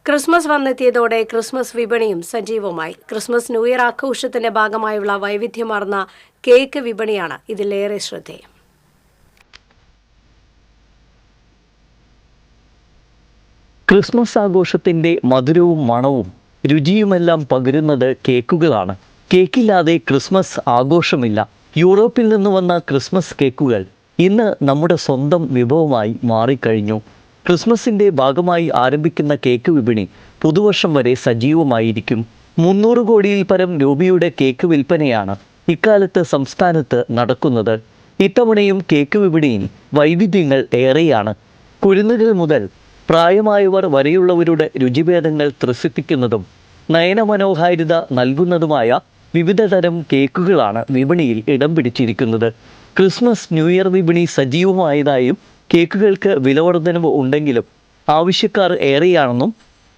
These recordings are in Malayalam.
ക്രിസ്മസ് വന്നെത്തിയതോടെ ക്രിസ്മസ് വിപണിയും സജീവമായി. ക്രിസ്മസ് ന്യൂ ഇയർ ആഘോഷത്തിന്റെ ഭാഗമായുള്ള വൈവിധ്യമാർന്ന കേക്ക് വിപണിയാണ് ഇതിലേറെ ശ്രദ്ധേയം. ക്രിസ്മസ് ആഘോഷത്തിന്റെ മധുരവും മണവും രുചിയുമെല്ലാം പകരുന്നത് കേക്കുകളാണ്. കേക്കില്ലാതെ ക്രിസ്മസ് ആഘോഷമില്ല. യൂറോപ്പിൽ നിന്ന് വന്ന ക്രിസ്മസ് കേക്കുകൾ ഇന്ന് നമ്മുടെ സ്വന്തം വിഭവമായി മാറിക്കഴിഞ്ഞു. ക്രിസ്മസിൻ്റെ ഭാഗമായി ആരംഭിക്കുന്ന കേക്ക് വിപണി പുതുവർഷം വരെ സജീവമായിരിക്കും. 300 കോടിയിൽ പരം രൂപയുടെ കേക്ക് വിൽപ്പനയാണ് ഇക്കാലത്ത് സംസ്ഥാനത്ത് നടക്കുന്നത്. ഇത്തവണയും കേക്ക് വിപണിയിൽ വൈവിധ്യങ്ങൾ ഏറെയാണ്. കുരുന്നുകൾ മുതൽ പ്രായമായവർ വരെയുള്ളവരുടെ രുചിഭേദങ്ങൾ ത്രസിപ്പിക്കുന്നതും നയനമനോഹാരിത നൽകുന്നതുമായ വിവിധ തരം കേക്കുകളാണ് വിപണിയിൽ ഇടം പിടിച്ചിരിക്കുന്നത്. ക്രിസ്മസ് ന്യൂ ഇയർ വിപണി സജീവമായതായും കേക്കുകൾക്ക് വിലവർധനവ് ഉണ്ടെങ്കിലും ആവശ്യക്കാർ ഏറെയാണെന്നും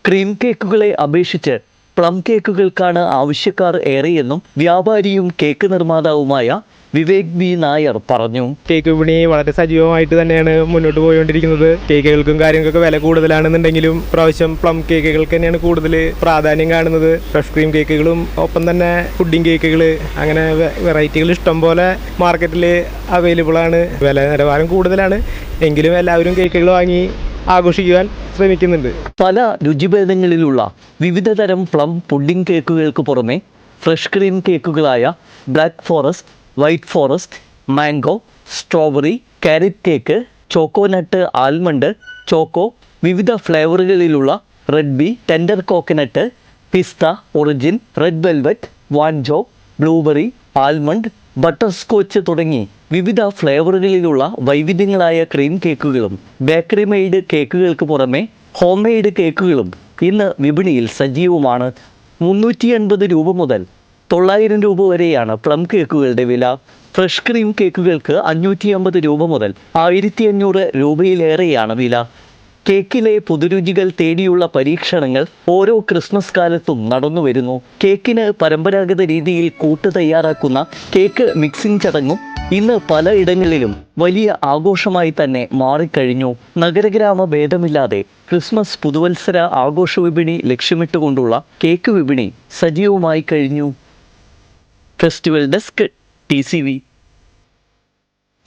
ക്രീം കേക്കുകളെ അപേക്ഷിച്ച് പ്ലം കേക്കുകൾക്കാണ് ആവശ്യക്കാർ ഏറെയെന്നും വ്യാപാരിയും കേക്ക് നിർമ്മാതാവുമായ വിവേക് ബി നായർ പറഞ്ഞു. കേക്ക് വിപണി വളരെ സജീവമായിട്ട് തന്നെയാണ് മുന്നോട്ട് പോയിക്കൊണ്ടിരിക്കുന്നത്. കേക്കുകൾക്കും കാര്യങ്ങൾക്കൊക്കെ വില കൂടുതലാണെന്നുണ്ടെങ്കിലും പ്രാവശ്യം പ്ലം കേക്കുകൾക്ക് തന്നെയാണ് കൂടുതൽ പ്രാധാന്യം കാണുന്നത്. ഫ്രഷ് ക്രീം കേക്കുകളും ഒപ്പം തന്നെ പുഡിംഗ് കേക്കുകൾ, അങ്ങനെ വെറൈറ്റികൾ ഇഷ്ടം പോലെ മാർക്കറ്റിൽ അവൈലബിൾ ആണ്. വില നിലവാരം കൂടുതലാണ് എങ്കിലും എല്ലാവരും കേക്കുകൾ വാങ്ങി ആഘോഷിക്കുവാൻ ശ്രമിക്കുന്നുണ്ട്. പല രുചിഭേദങ്ങളിലുള്ള വിവിധ തരം പ്ലം പുഡിംഗ് കേക്കുകൾക്ക് പുറമെ ഫ്രഷ് ക്രീം കേക്കുകളായ black forest, white forest, mango, strawberry, carrot cake, choconut, almond, choco, വിവിധ ഫ്ലേവറുകളിലുള്ള റെഡ് ബി, ടെൻഡർ കോക്കനട്ട്, പിസ്ത, ഒറിജിൻ, റെഡ് വെൽവെറ്റ്, വാൻജോ, ബ്ലൂബെറി, ആൽമണ്ട്, ബട്ടർ സ്കോച്ച് തുടങ്ങി വിവിധ ഫ്ലേവറുകളിലുള്ള വൈവിധ്യങ്ങളായ ക്രീം കേക്കുകളും ബേക്കറി മെയ്ഡ് കേക്കുകൾക്ക് പുറമെ ഹോം മെയ്ഡ് കേക്കുകളും ഇന്ന് വിപണിയിൽ സജീവമാണ്. 380 രൂപ മുതൽ 900 രൂപ വരെയാണ് പ്ലം കേക്കുകളുടെ വില. ഫ്രഷ് ക്രീം കേക്കുകൾക്ക് 550 രൂപ മുതൽ 1500 രൂപയിലേറെയാണ് വില. കേക്കിലെ പുതുരുചികൾ തേടിയുള്ള പരീക്ഷണങ്ങൾ ഓരോ ക്രിസ്മസ് കാലത്തും നടന്നു വരുന്നു. കേക്കിന് പരമ്പരാഗത രീതിയിൽ കൂട്ട് തയ്യാറാക്കുന്ന കേക്ക് മിക്സിംഗ് ചടങ്ങും ഇന്ന് പലയിടങ്ങളിലും വലിയ ആഘോഷമായി തന്നെ മാറിക്കഴിഞ്ഞു. നഗരഗ്രാമ ഭേദമില്ലാതെ ക്രിസ്മസ് പുതുവത്സര ആഘോഷ വിപണി ലക്ഷ്യമിട്ടുകൊണ്ടുള്ള കേക്ക് വിപണി സജീവമായി കഴിഞ്ഞു. Festival desk TCV.